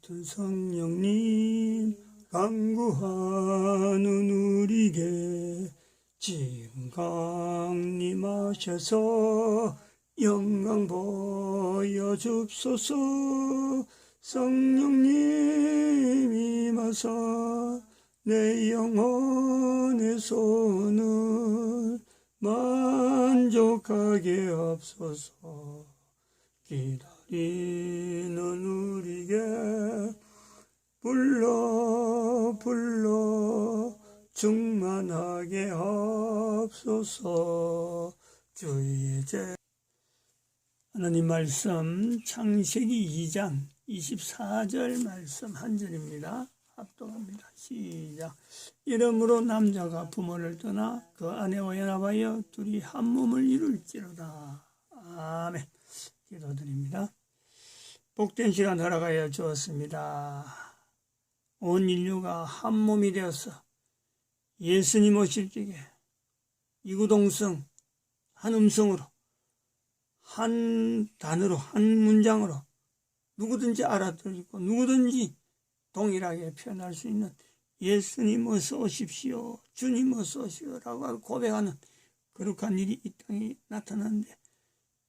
같은 성령님 간구하는 우리에게 지금 강림하셔서 영광 보여줍소서. 성령님 임하사 내 영혼의 손을 만족하게 하옵소서. 기다리는 우리에게 불러 충만하게 하옵소서. 주의 제 하나님 말씀 창세기 2장 24절 말씀 한 절입니다. 합독합니다. 시작. 이러므로 남자가 부모를 떠나 그 아내와 연합하여 둘이 한 몸을 이룰지로다. 아멘. 기도드립니다. 복된 시간 허락하여 주었습니다. 온 인류가 한 몸이 되어서 예수님 오실 적에 이구동성 한 음성으로 한 단어로 한 문장으로 누구든지 알아들고 누구든지 동일하게 표현할 수 있는 예수님 어서 오십시오, 주님 어서 오시오라고 고백하는 거룩한 일이 이 땅에 나타나는데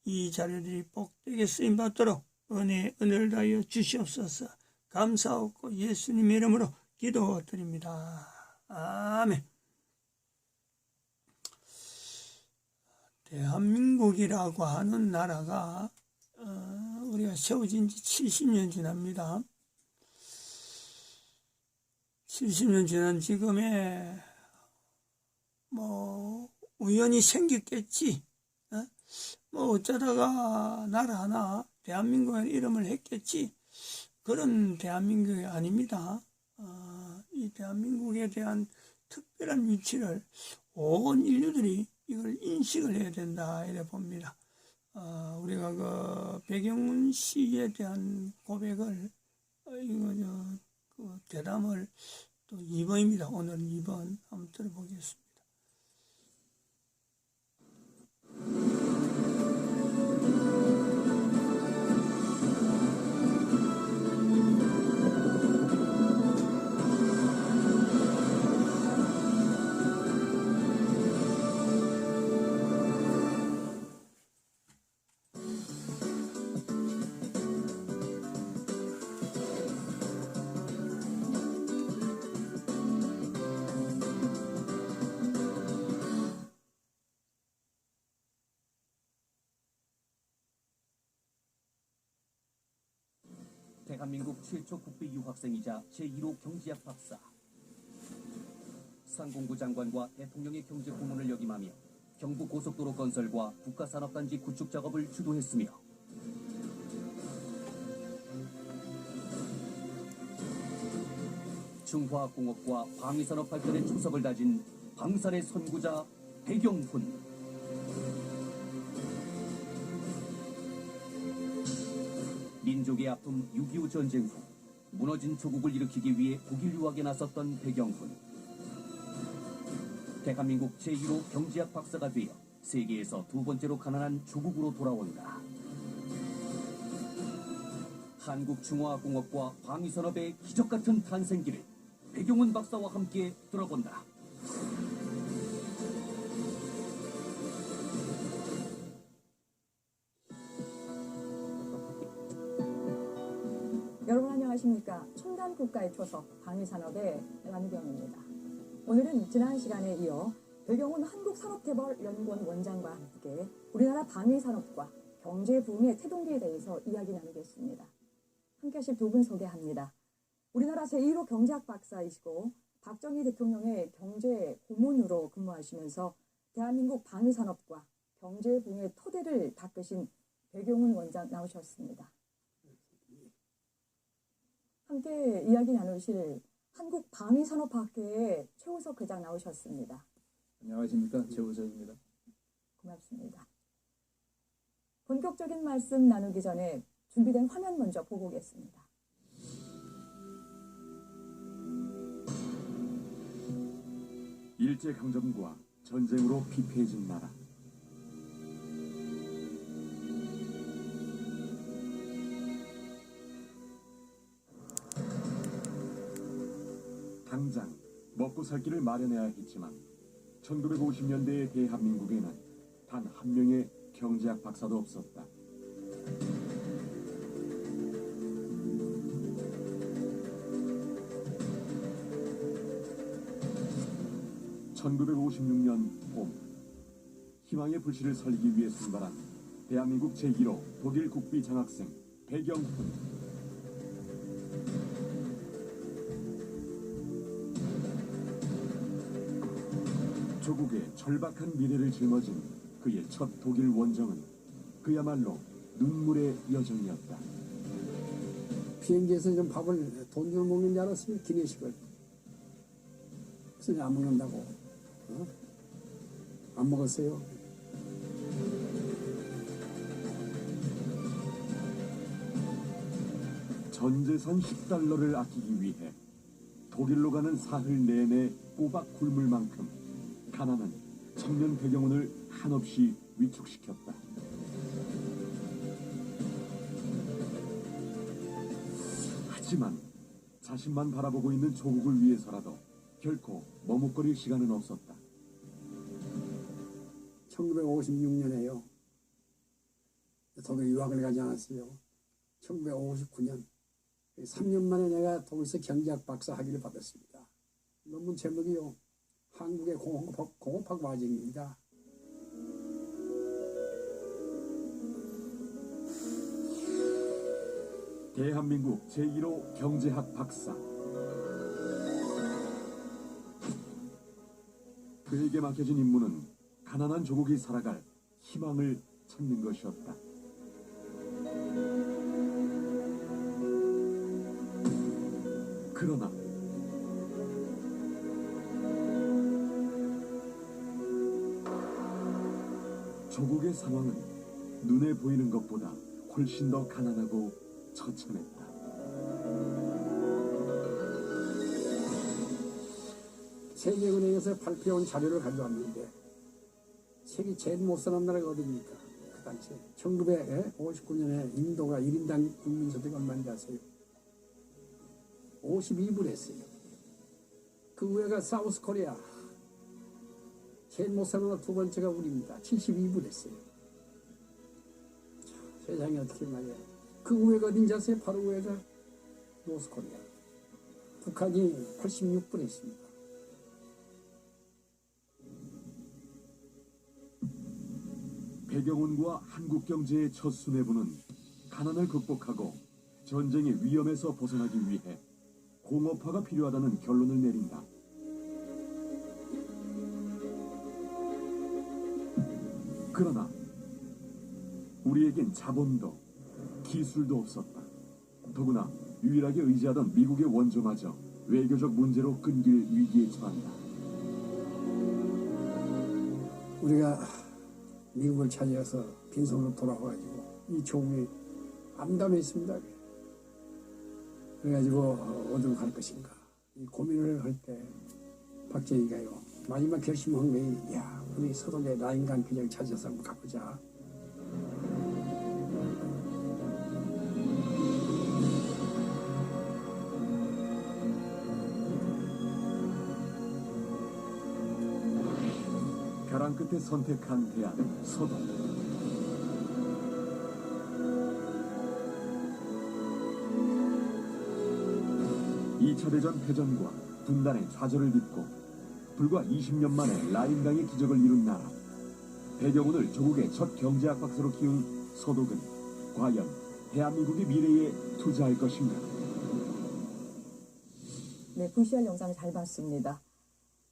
이 자료들이 복되게 쓰임받도록 은혜를 다하여 주시옵소서. 감사하고 예수님의 이름으로 기도드립니다. 아멘. 대한민국이라고 하는 나라가 우리가 세워진 지 70년 지납니다. 70년 지난 지금에 우연히 생겼겠지. 어쩌다가 나라 하나 대한민국의 이름을 했겠지. 그런 대한민국이 아닙니다. 이 대한민국에 대한 특별한 위치를 온 인류들이 이걸 인식을 해야 된다 이래 봅니다. 우리가 그 백영훈 씨에 대한 고백을 그 대담을 또 2번입니다. 오늘은 2번 한번 들어보겠습니다. 대한민국 최초 국비 유학생이자 제1호 경제학 박사, 상공부 장관과 대통령의 경제 고문을 역임하며 경부고속도로 건설과 국가산업단지 구축 작업을 주도했으며 중화학공업과 방위산업 발전에 초석을 다진 방산의 선구자 백영훈. 민족의 아픔 6.25 전쟁 후 무너진 조국을 일으키기 위해 독일 유학에 나섰던 백영훈. 대한민국 제1호 경제학 박사가 되어 세계에서 두 번째로 가난한 조국으로 돌아온다. 한국중화공업과 방위산업의 기적같은 탄생기를 백영훈 박사와 함께 들어본다. 여러분 안녕하십니까. 첨단 국가의 초석 방위산업의 안우경입니다. 오늘은 지난 시간에 이어 백영훈 한국산업개발연구원 원장과 함께 우리나라 방위산업과 경제부흥의 태동기에 대해서 이야기 나누겠습니다. 함께 하실 두 분 소개합니다. 우리나라 제1호 경제학 박사이시고 박정희 대통령의 경제 고문으로 근무하시면서 대한민국 방위산업과 경제부흥의 토대를 닦으신 백영훈 원장 나오셨습니다. 함께 이야기 나누실 한국방위산업학회의 최우석 회장 나오셨습니다. 안녕하십니까. 최우석입니다. 고맙습니다. 본격적인 말씀 나누기 전에 준비된 화면 먼저 보고 오겠습니다. 일제강점기와 전쟁으로 피폐해진 나라. 당장 먹고 살 길을 마련해야 했지만 1950년대의 대한민국에는 단 한 명의 경제학 박사도 없었다. (1956년) 봄, 희망의 불씨를 살리기 위해 선발한 대한민국 제1호 독일 국비 장학생 배경훈. 조국의 절박한 미래를 짊어진 그의 첫 독일 원정은 그야말로 눈물의 여정이었다. 비행기에서 좀 밥을 돈 주고 먹는 줄 알았으면 기내식을. 그래서 안 먹는다고. 안 먹었어요. 전 재산 $10를 아끼기 위해 독일로 가는 사흘 내내 꼬박 굶을 만큼 가난은 청년 배경훈을 한없이 위축시켰다. 하지만 자신만 바라보고 있는 조국을 위해서라도 결코 머뭇거릴 시간은 없었다. 1956년에요. 독일 유학을 가지 않았어요. 1959년 3년 만에 내가 독일에서 경제학 박사 학위를 받았습니다. 논문 제목이요. 한국의 공업학 과정입니다. 대한민국 제1호 경제학 박사. 그에게 맡겨진 임무는 가난한 조국이 살아갈 희망을 찾는 것이었다. 그러나 조국의 상황은 눈에 보이는 것보다 훨씬 더 가난하고 처참했다. 세계은행에서 발표한 자료를 가져왔는데 세계 제일 못 사는 나라가 어디입니까? 그 당시에 1959년에 인도가 1인당 국민소득 얼마인지 아세요? 52불 했어요. 그 위에가 사우스 코리아. 제일 못 사는 나라 두 번째가 우리입니다. 72불 했어요. 세상이 어떻게 말이야. 그 위에가 어딘지 아세요? 바로 위에가 노스 코리아. 북한이 86불 했습니다. 배경훈과 한국 경제의 첫 수뇌부는 가난을 극복하고 전쟁의 위험에서 벗어나기 위해 공업화가 필요하다는 결론을 내린다. 그러나 우리에겐 자본도 기술도 없었다. 더구나 유일하게 의지하던 미국의 원조마저 외교적 문제로 끊길 위기에 처한다. 우리가 미국을 차지해서 빈손으로 돌아와가지고 이 조국이 암담했습니다. 그래가지고 어디로 갈 것인가 이 고민을 할 때 박정희가요 마지막 결심한 게 야 우리 서독의 라인강 균형을 찾아서 한번 가보자. 벼랑 끝에 선택한 대안 서독. 2차 대전 패전과 분단의 좌절을 딛고 불과 20년 만에 라인강의 기적을 이룬 나라. 배경훈을 조국의 첫 경제학 박사로 키운 서독은 과연 대한민국의 미래에 투자할 것인가? 네, VCR 영상 잘 봤습니다.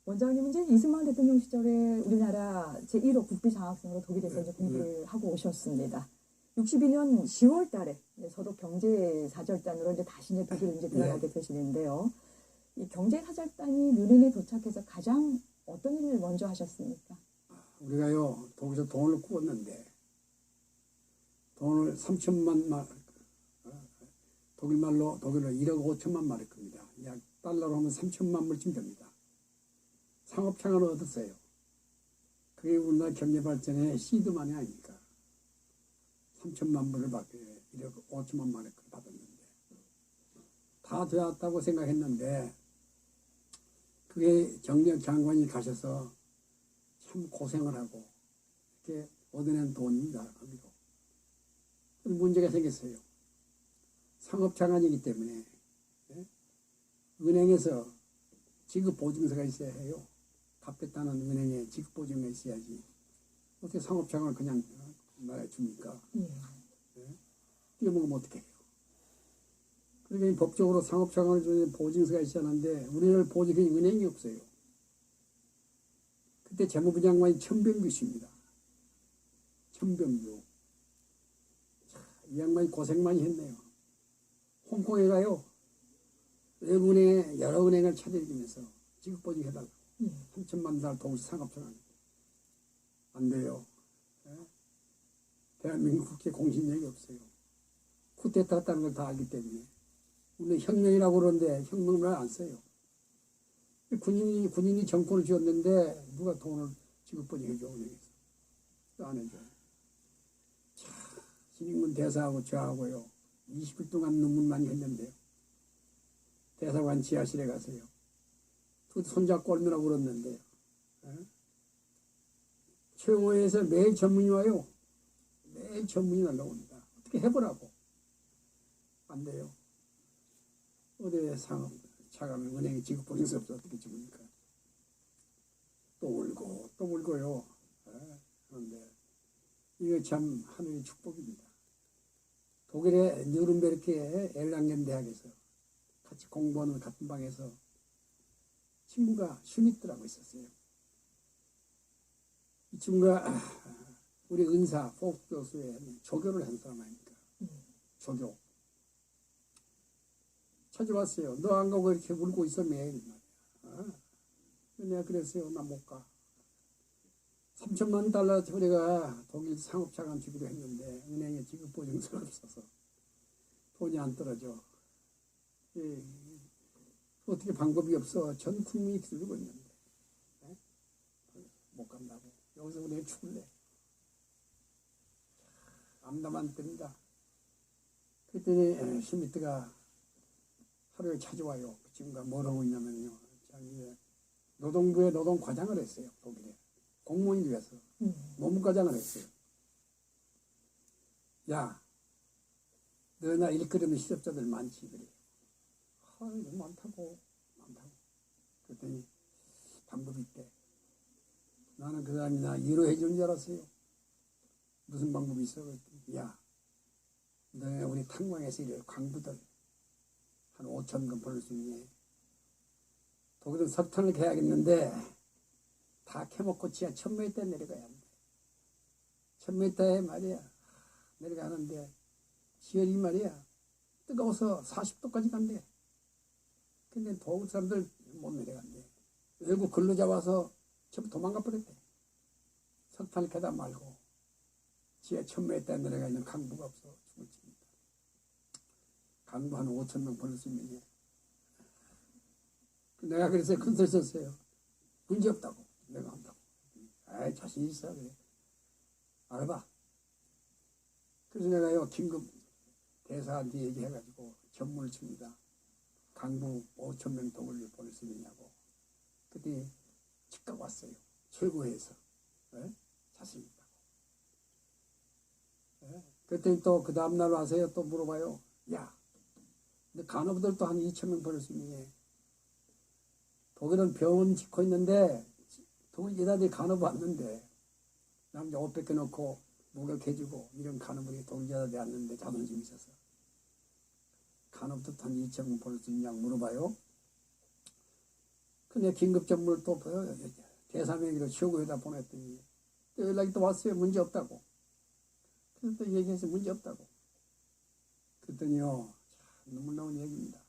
원장님은 이제 이승만 대통령 시절에 우리나라 제1호 국비 장학생으로 독일에서 이제 공부를 하고 오셨습니다. 62년 10월 달에 서독 경제사절단으로 이제 다시 이제 독일로 이제 들어가게 되시는데요. 이 경제사절단이 뮌헨에 도착해서 가장 어떤 일을 먼저 하셨습니까? 우리가요 독일에서 돈을 구웠는데 돈을 3천만 말 독일말로 독일로 1억 5천만 마를 겁니다. 약 달러로 하면 3천만 불쯤 됩니다. 상업창을 얻었어요. 그게 우리나라 경제발전의 시드만이 아닙니까? 3천만 불을 받게 1억 5천만 마를 받았는데 다 되었다고 생각했는데 그게 정력 장관이 가셔서 참 고생을 하고 이렇게 얻어낸 돈입니다. 거기도. 문제가 생겼어요. 상업장관이기 때문에 은행에서 지급보증서가 있어야 해요. 갚겠다는 은행에 지급보증이 있어야지. 어떻게 상업장관을 그냥 말해줍니까? 뛰어먹으면 어떻게 해요? 그러니까 법적으로 상업장관을 주는 보증서가 있어야 하는데 우리나라 보증이 은행이 없어요. 그때 재무부 장관이 천병규 씨입니다. 천병규. 이 양반이 고생 많이 했네요. 홍콩에 가요. 외국은행에 여러 은행을 찾아다니면서 지급보증 해달라고. 3천만 달 동시 상업장관. 안 돼요. 대한민국 국회 공신력이 없어요. 쿠데타 했다는 걸 다 알기 때문에. 우리는 혁명이라고 그러는데 혁명을 안 써요. 군인이 정권을 쥐었는데 누가 돈을 지급보증 해줘, 은행에서. 안 해줘. 참, 신인군 대사하고 저하고요. 20일 동안 논문 많이 했는데요. 대사관 지하실에 가서요. 두 손잡고 얼마나 울었는데요. 최고위에서 매일 전문이 와요. 매일 전문이 날라옵니다. 어떻게 해보라고. 안 돼요. 어디 상업 차가면 은행에 지급보증서 없어 어떻게 지급니까? 또 울고 또 울고요. 그런데 이거 참 하늘의 축복입니다. 독일의 뉴른베르크의 엘랑겐 대학에서 같이 공부하는 같은 방에서 친구가 슈미트라고 있었어요. 이 친구가 우리 은사 포크 교수의 조교를 한 사람 아닙니까? 조교. 찾아왔어요. 너 안 가고 이렇게 울고 있어 매일 말이야. 내가 그랬어요. 나 못 가. 3천만 달러 우리가 독일 상업자관 주기로 했는데 은행에 지급보증서가 없어서 돈이 안 떨어져. 어떻게 방법이 없어. 전 국민이 기다리고 있는데 못 간다고. 여기서 은행 죽을래. 암담한 때입니다. 그랬더니 슈미트가 하루에 찾아와요. 그 친구가 뭘 하고 있냐면요. 자기 노동부에 노동과장을 했어요. 독일에. 공무원이 돼서 노무과장을 했어요. 야, 너나 일거리는 실업자들 많지 그래. 너무 많다고. 그랬더니 방법이 있대. 나는 그 사람이 나 위로해 주는 줄 알았어요. 무슨 방법이 있어? 그랬더니 야, 너네 우리 탄광에서 일해 광부들 한 5천건 벌 수 있네. 독일은 석탄을 캐야겠는데 다 캐먹고 지하 1000m에 내려가야 한대. 1000m에 말이야 내려가는데 지열이 말이야 뜨거워서 40도까지 간대. 근데 독일 사람들 못 내려간대. 외국 근로자 와서 전부 도망가 버렸대. 석탄을 캐다 말고 지하 1000m에 내려가 있는 강부가 없어 죽을 칩니다. 강부 한 5,000명 벌 수 있네. 내가 그래서 큰 소리 썼어요. 문제 없다고. 내가 한다고. 아이, 자신 있어. 그래. 알아봐. 그래서 내가요, 긴급 대사한테 얘기해가지고 전문을 칩니다. 강부 5,000명 독을 보낼 수 있느냐고. 그때 즉각 왔어요. 최고회에서. 자신 있다고. 그랬더니 또 그 다음날 와서요, 또 물어봐요. 야, 근데 간호부들도 한 2,000명 보낼 수 있니? 독일은 병원 짓고 있는데 독일 여자들이 간호부 왔는데 남자 옷 벗겨놓고 목욕해주고 이런 간호부들이 독일 여자들이 왔는데 자존심이 있어서 간호부도 한 2,000명 보낼 수 있냐고 물어봐요. 근데 긴급전문을 또 대사명의로 최고에다 보냈더니 또 연락이 또 왔어요. 문제 없다고. 그래서 또 얘기해서 문제 없다고. 그랬더니요, 참 눈물 나온 얘기입니다.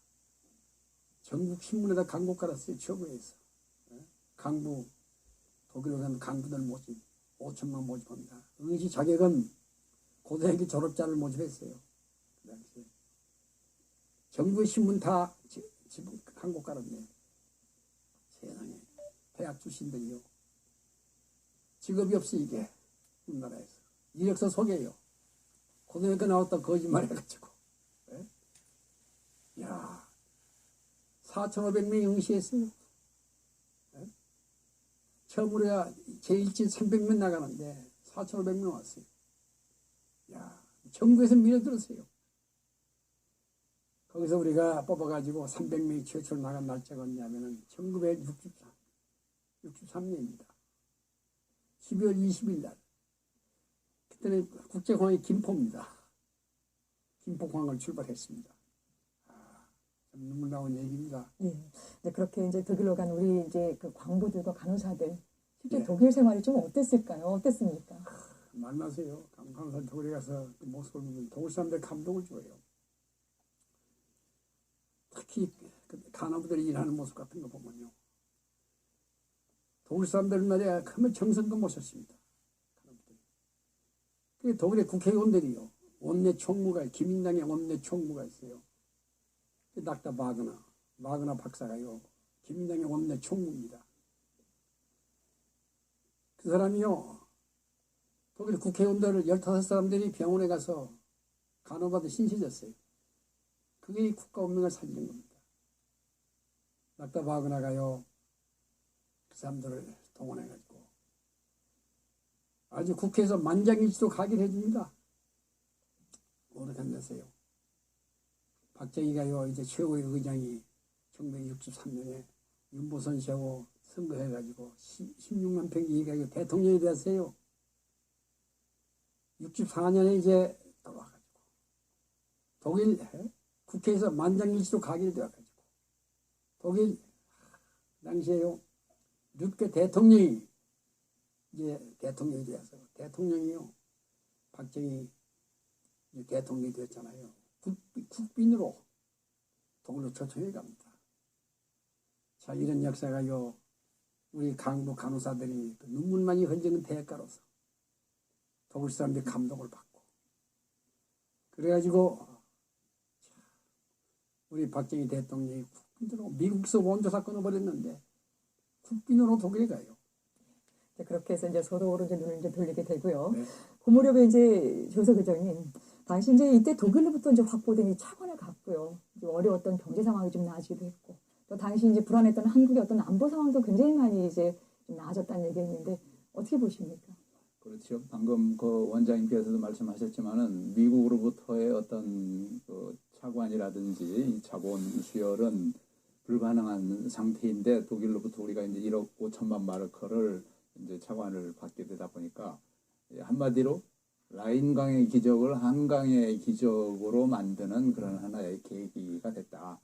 전국 신문에다 광고 깔았어요. 최고에서. 강부, 독일에 가면 강부들 모집, 5천만 모집합니다. 응시 자격은 고등학교 졸업자를 모집했어요. 그 당시에. 전국 신문 다 지금 광고 깔았네요. 세상에. 대학 출신들이요. 직업이 없어, 이게. 우리나라에서. 이력서 소개요. 고등학교 나왔다 거짓말 해가지고. 야, 4,500명이 응시했어요. 처음 우리가 제1지 300명 나가는데 4,500명 왔어요. 야, 전국에서 밀어들었어요. 거기서 우리가 뽑아가지고 300명이 최초로 나간 날짜가 언제냐면은 1963년입니다. 12월 20일 날. 그때는 국제공항이 김포입니다. 김포공항을 출발했습니다. 참 눈물 나온 얘기입니다. 예. 네, 그렇게 이제 독일로 간 우리 이제 그 광부들과 간호사들 실제 네. 독일 생활이 좀 어땠을까요? 어땠습니까? 만나세요. 간호사 독일에 가서 그 모습을 보면 독일 사람들 감동을 줘요. 특히 그 간호부들이 일하는 모습 같은 거 보면요. 독일 사람들은 말이야 크면 정성껏 모셨습니다. 그 독일의 국회의원들이요. 원내 총무가 기민당의 원내 총무가 있어요. 그 닥터 바그나 박사가요. 기민당의 원내 총무입니다. 그 사람이요. 독일 국회의원들 15사람들이 병원에 가서 간호받아 신세졌어요. 그게 국가 운명을 살리는 겁니다. 닥터 바그나가요. 그 사람들을 동원해가지고 아주 국회에서 만장일치로 가기를 해줍니다. 어떻게 한다세요? 박정희가요 이제 최고의 의장이 1963년에 윤보선 씨하고 선거해가지고 16만 평 이기가 대통령이 되었어요. 64년에 이제 돌아와가지고 독일 국회에서 만장일치로 가기로 되어가지고 독일 당시에요 르게 대통령이 이제 대통령이 되어서 대통령이요 박정희 대통령이 되었잖아요. 국빈으로 독일로 초청해 갑니다. 자 이런 역사가요 우리 강부 간호사들이 눈물만이 흘리는 대가로서 독일 사람들이 감동을 받고 그래가지고 우리 박정희 대통령이 국빈으로 미국서 원조 사건을 벌였는데 국빈으로 독일에 가요. 그렇게 해서 이제 서독으로 이제 눈을 이제 돌리게 되고요. 네. 그 무렵에 이제 조석 의장님, 당시 이제 이때 독일로부터 이제 확보된 이 차관을 갔고요. 이제 어려웠던 경제 상황이 좀 나아지기도 했고, 또 당시 이제 불안했던 한국의 어떤 안보 상황도 굉장히 많이 이제 좀 나아졌다는 얘기했는데 어떻게 보십니까? 그렇죠. 방금 그 원장님께서도 말씀하셨지만은 미국으로부터의 어떤 그 차관이라든지 이 자본 수혈은 불가능한 상태인데 독일로부터 우리가 이제 1억 5천만 마르크를 이제 차관을 받게 되다 보니까 한마디로 라인강의 기적을 한강의 기적으로 만드는 그런 하나의 계기가 됐다.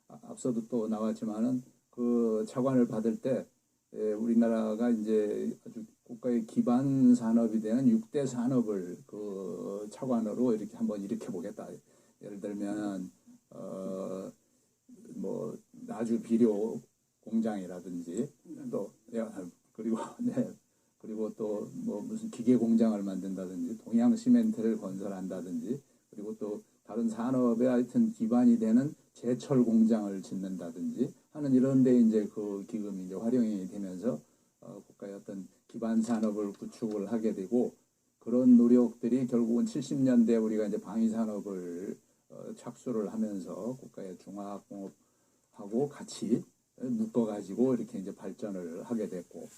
앞서도 또 나왔지만은 그 차관을 받을 때 우리나라가 이제 아주 국가의 기반 산업이 되는 6대 산업을 그 차관으로 이렇게 한번 일으켜 보겠다. 예를 들면 뭐 나주 비료 공장이라든지 또 그리고 그리고 또 뭐 무슨 기계 공장을 만든다든지 동양 시멘트를 건설한다든지 그리고 또 다른 산업에 하여튼 기반이 되는 제철 공장을 짓는다든지 하는 이런 데 이제 그 기금이 이제 활용이 되면서 국가의 어떤 기반 산업을 구축을 하게 되고 그런 노력들이 결국은 70년대 우리가 이제 방위 산업을 착수를 하면서 국가의 중화공업하고 같이 묶어가지고 이렇게 이제 발전을 하게 됐고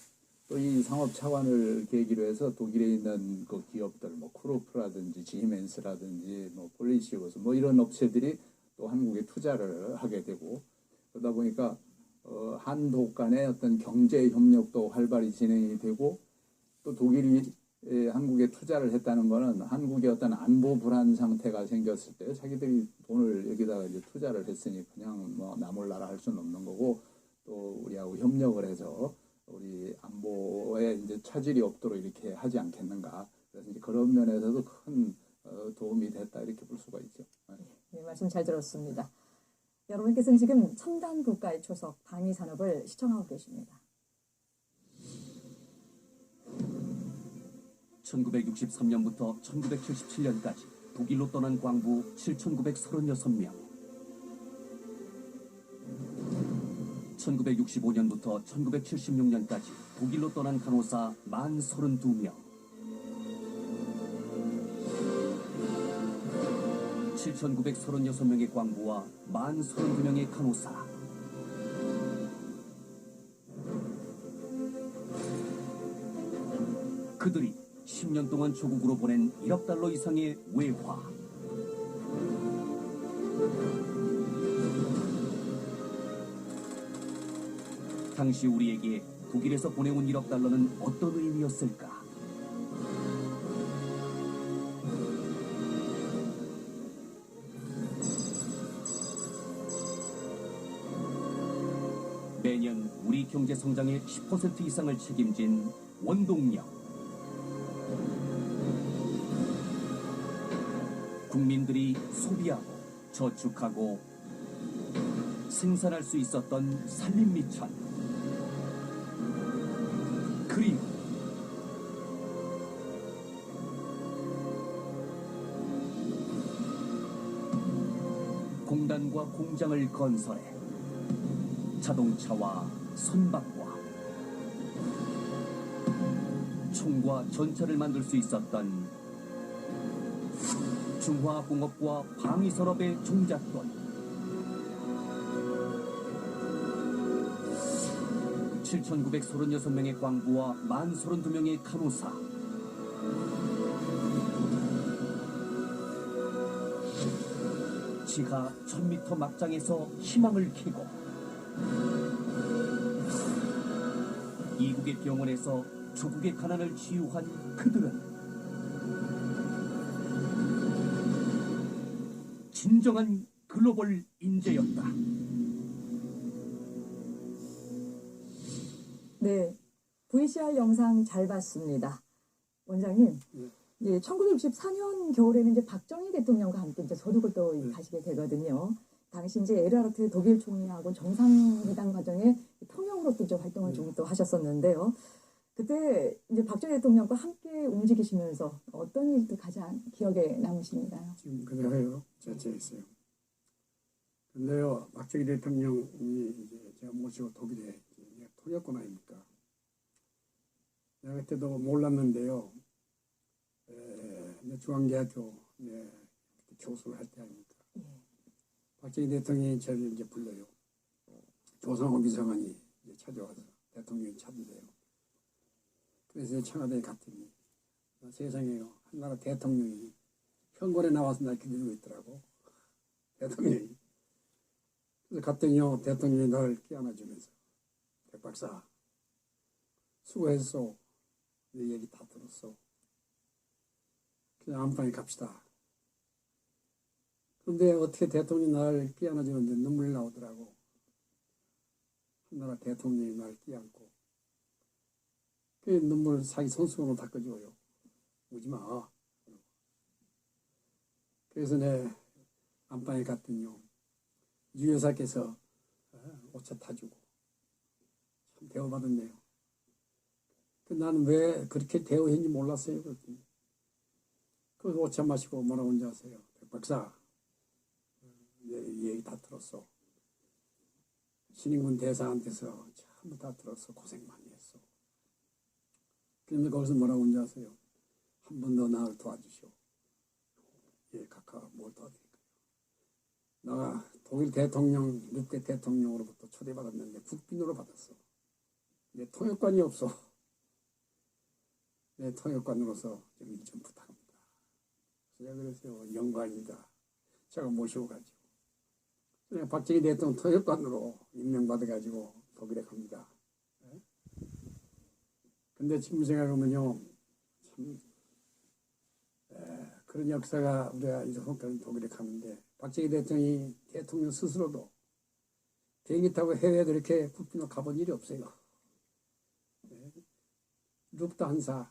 또 이 상업 차관을 계기로 해서 독일에 있는 그 기업들 뭐 크루프라든지 지멘스라든지 뭐 폴리시우스 뭐 이런 업체들이 또 한국에 투자를 하게 되고 그러다 보니까 한독 간의 어떤 경제 협력도 활발히 진행이 되고 또 독일이 한국에 투자를 했다는 거는 한국의 어떤 안보 불안 상태가 생겼을 때 자기들이 돈을 여기다가 이제 투자를 했으니 그냥 뭐 나몰라라 할 수는 없는 거고 또 우리하고 협력을 해서 우리 안보에 이제 차질이 없도록 이렇게 하지 않겠는가. 그래서 이제 그런 면에서도 큰 도움이 됐다 이렇게 볼 수가 있죠. 네, 말씀 잘 들었습니다. 여러분께서는 지금 첨단 국가의 초석 방위 산업을 시청하고 계십니다. 1963년부터 1977년까지 독일로 떠난 광부 7,936명. 1965년부터 1976년까지 독일로 떠난 간호사 32명. 7,936명의 광부와 32명의 간호사. 그들이 10년 동안 조국으로 보낸 1억 달러 이상의 외화. 당시 우리에게 독일에서 보내온 1억 달러는 어떤 의미였을까? 매년 우리 경제 성장의 10% 이상을 책임진 원동력. 국민들이 소비하고 저축하고 생산할 수 있었던 산림미천. 그리고 공단과 공장을 건설해 자동차와 선박과 총과 전차를 만들 수 있었던 중화공업과 방위산업의 종잣돈. 7,936명의 광부와 1032명의 간호사. 지하 1000m 막장에서 희망을 캐고 이국의 병원에서 조국의 가난을 치유한 그들은 진정한 글로벌 인재였다. 네, VCR 영상 잘 봤습니다. 원장님, 예, 1964년 겨울에는 이제 박정희 대통령과 함께 이제 소득을 또 가시게 되거든요. 당시 이제 에르하르트 독일 총리하고 정상회담 과정에 통역으로도 이제 활동을 좀 또 하셨었는데요. 그때 이제 박정희 대통령과 함께 움직이시면서 어떤 일도 가장 기억에 남으신가요? 지금 그대로요. 자체 있어요. 근데요, 박정희 대통령이 이제 제가 모시고 독일에 통역권 아닙니까? 내가 그때도 몰랐는데요. 중앙대학교 교수를 할 때 아닙니까? 박정희 대통령이 저를 이제 불러요. 조성호 비서관이 이제 찾아와서 대통령이 찾는데요. 그래서 청와대에 갔더니 세상에요. 한나라 대통령이 현관에 나와서 날 기다리고 있더라고. 대통령이. 그래서 갔더니요. 대통령이 날 끼안아주면서 백 박사 수고했어. 내 얘기 다 들었어. 그냥 안방에 갑시다. 그런데 어떻게 대통령이 날 끼안아주는데 눈물이 나오더라고. 한나라 대통령이 날 끼안고 그 눈물 자기 손수건으로 닦아줘요. 우지마. 그래서 내 안방에 갔더니요. 유 여사께서 오차 타주고 참 대우받았네요. 나는 왜 그렇게 대우했는지 몰랐어요. 그랬더니 그래서 오차 마시고 뭐라고 하는지 아세요? 백 박사 내 얘기 다 들었어. 신인군 대사한테서 전부 다 들었어. 고생 많이 했어. 그런데 거기서 뭐라고 하는지 아세요? 한 번 더 나를 도와주시오. 예, 각하 뭘 도와드릴까요? 내가 독일 대통령, 6대 대통령으로부터 초대받았는데 국빈으로 받았어. 내 통역관이 없어. 내 통역관으로서 좀 일 좀 부탁합니다. 제가 그랬어요. 영광입니다. 제가 모시고 가죠. 그냥 박정희 대통령 통역관으로 임명받아가지고 독일에 갑니다. 근데 지금 생각하면요, 참, 그런 역사가 우리가 이제까지 독일에 가는데, 박정희 대통령이 대통령 스스로도 비행기 타고 해외에 그렇게 국빈으로 가본 일이 없어요. 루프트한사,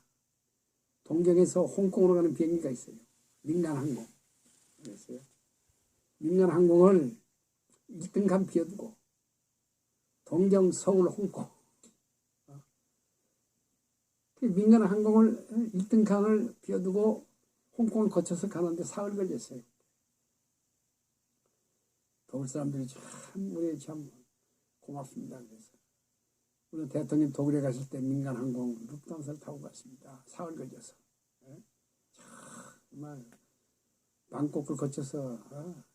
동경에서 홍콩으로 가는 비행기가 있어요. 민간항공. 그랬어요. 민간항공을 1등간 비워두고, 동경, 서울, 홍콩. 그 민간항공을 1등간을 비워두고 홍콩을 거쳐서 가는데 사흘 걸렸어요. 독일 사람들이 참 우리 참 고맙습니다. 그래서 우리 대통령 독일에 가실 때 민간항공 루프트한사를 타고 갔습니다. 사흘 걸려서. 정말 방콕을 거쳐서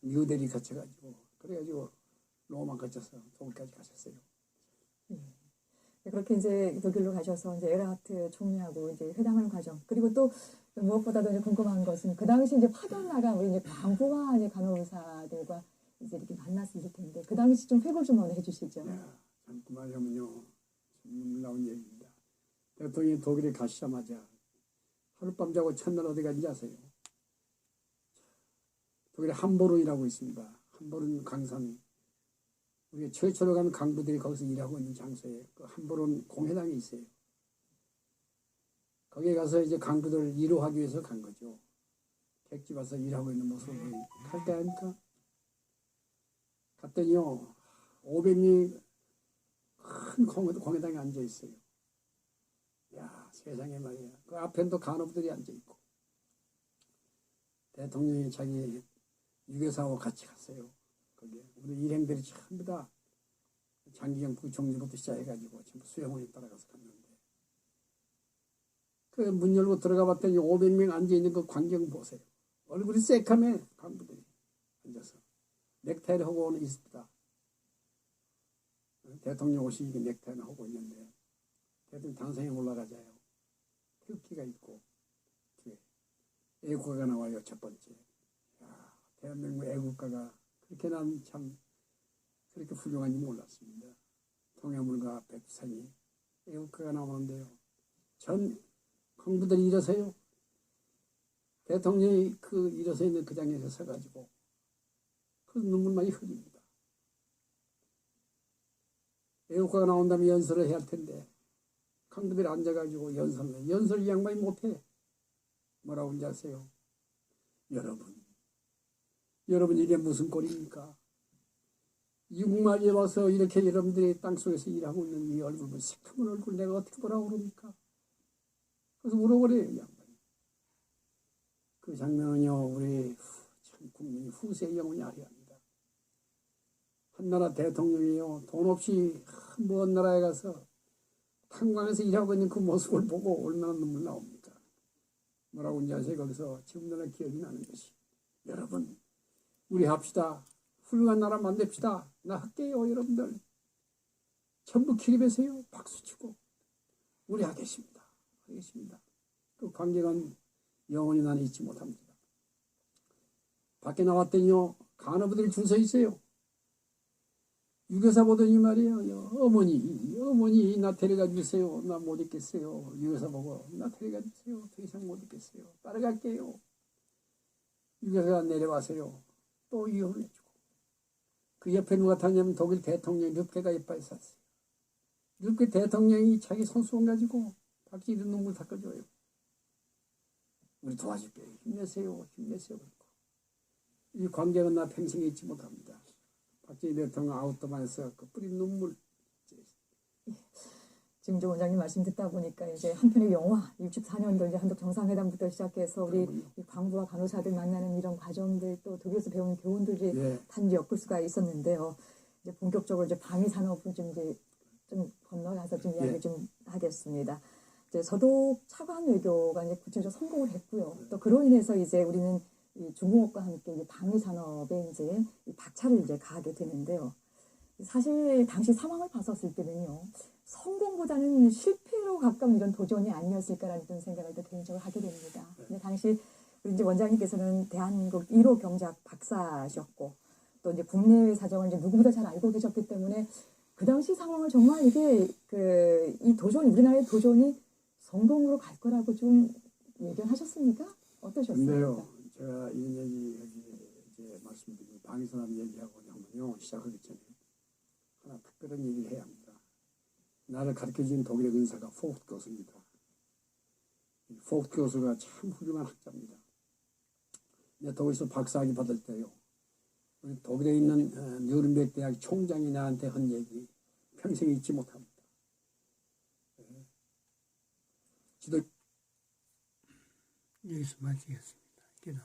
뉴델리 거쳐가지고 그래가지고 로마 거쳐서 독일까지 가셨어요. 그렇게 이제 독일로 가셔서 이제 에르하트 총리하고 이제 회담하는 과정. 그리고 또 무엇보다도 이제 궁금한 것은 그 당시 이제 파견 나간 우리 이제 광부와 이제 간호사들과 이제 이렇게 만났을 텐데 그 당시 좀 회고 좀 한번 해주시죠. 야, 참 그말하면요 참 눈물 나온 얘기입니다. 대통령이 독일에 가시자마자 하룻밤 자고 첫날 어디 간지 아세요? 독일에 함보른이라고 있습니다. 함보른 강산. 우리가 최초로 가는 강부들이 거기서 일하고 있는 장소에 그 함보른 공회당이 있어요. 거기에 가서 이제 강부들 위로하기 위해서 간 거죠. 객지 와서 일하고 있는 모습을 갈 때 아닙니까? 갔더니요 500명이 큰 공회당에 앉아 있어요. 야 세상에 말이야. 그 앞엔 또 간호부들이 앉아 있고 대통령이 자기 유교사하고 같이 갔어요. 거기에 우리 일행들이 전부 다 장기경 부총리부터 시작해가지고 전부 수영원에 따라가서 갔는데 그 문 열고 들어가 봤더니 500명 앉아 있는 그 광경 보세요. 얼굴이 새카매 간부들이 앉아서 넥타이를 하고 오는 있습니다. 대통령 옷이 이게 넥타이를 하고 있는데 대통령 당상에 올라가자요. 태극기가 있고 뒤에 애국가가 나와요. 첫 번째. 야, 대한민국 애국가가 그렇게 난 참 그렇게 훌륭한지 몰랐습니다. 동해물과 백두산이 애국가가 나오는데요. 전 강부들이 일어서요. 대통령이 그 일어서 있는 그 장에서 서가지고 그 눈물만이 흘립니다. 애국가가 나온 다음에 연설을 해야 할 텐데 강부들이 앉아가지고 연설을 해. 연설 이 양반이 못해. 뭐라고 하는지 아세요? 여러분 이게 무슨 꼴입니까? 이국말에 와서 이렇게 여러분들이 땅속에서 일하고 있는 이 얼굴, 새카만 얼굴 내가 어떻게 보라고 그럽니까? 그래서 울어버려요, 이 양반이. 그 장면은요, 우리 참 국민이 후세의 영혼이 아리합니다. 한나라 대통령이요, 돈 없이 먼 나라에 가서 탄광에서 일하고 있는 그 모습을 보고 얼마나 눈물 나옵니까? 뭐라고 하는지 아세요? 거기서 지금도 나 기억이 나는 것이 여러분 우리 합시다. 훌륭한 나라 만듭시다. 나 할게요 여러분들. 전부 기립하세요. 박수치고 우리 하겠습니다. 그 관계는 영원히 나는 잊지 못합니다. 밖에 나왔더니요 간호부들이 줄 서 있어요. 유교사 보더니 말이에요. 어머니 나 데려가 주세요. 나 못 있겠어요. 유교사 보고 나 데려가 주세요. 더 이상 못 있겠어요. 따라갈게요. 유교사가 내려와서요. 또 이혼을 해주고 그 옆에 누가 탔냐면 독일 대통령 르케가 옆에 섰어요. 르케 대통령이 자기 손수건 가지고 박지희도 눈물 닦아줘요. 우리 도와줄게요. 힘내세요. 그러고 이 관계는 나 평생 잊지 못합니다. 박지희 대통령 아웃도만에서 그 뿌린 눈물. 지금 조 원장님 말씀 듣다 보니까 이제 한편의 영화 64년도 이제 한독 정상회담부터 시작해서 우리 이 광부와 간호사들 만나는 이런 과정들 또 독일에서 배우는 교훈들이 단지 엮을 수가 있었는데요. 이제 본격적으로 이제 방위 산업을 좀 건너가서 좀 이야기 좀 하겠습니다. 이제 서독 차관 외교가 이제 구체적으로 성공을 했고요. 또 그로 인해서 이제 우리는 이 중공업과 함께 이제 방위 산업에 이제 이 박차를 이제 가하게 되는데요. 사실 당시 상황을 봤었을 때는요. 성공보다는 실패로 가까운 이런 도전이 아니었을까라는 그런 생각을 또 개인적으로 하게 됩니다. 근데 당시 우리 이제 원장님께서는 대한민국 1호 경제학 박사셨고 또 이제 국내외 사정을 이제 누구보다 잘 알고 계셨기 때문에 그 당시 상황을 정말 이게 이 도전 우리나라의 도전이 성공으로 갈 거라고 좀 예견하셨습니까? 어떠셨습니까? 근데요, 제가 이런 얘기 이제 말씀드리고 방위산업 얘기하고 하면요 시작하기 전에 하나 특별한 얘기를 해야 합니다. 나를 가르쳐준 독일의 의사가 포크트 교수입니다. 포크트 교수가 참 훌륭한 학자입니다. 내가 독일에서 박사학위 받을 때요. 우리 독일에 있는 뉴른베르크 대학 총장이 나한테 한 얘기 평생 잊지 못합니다. 여기서 마치겠습니다. 기도.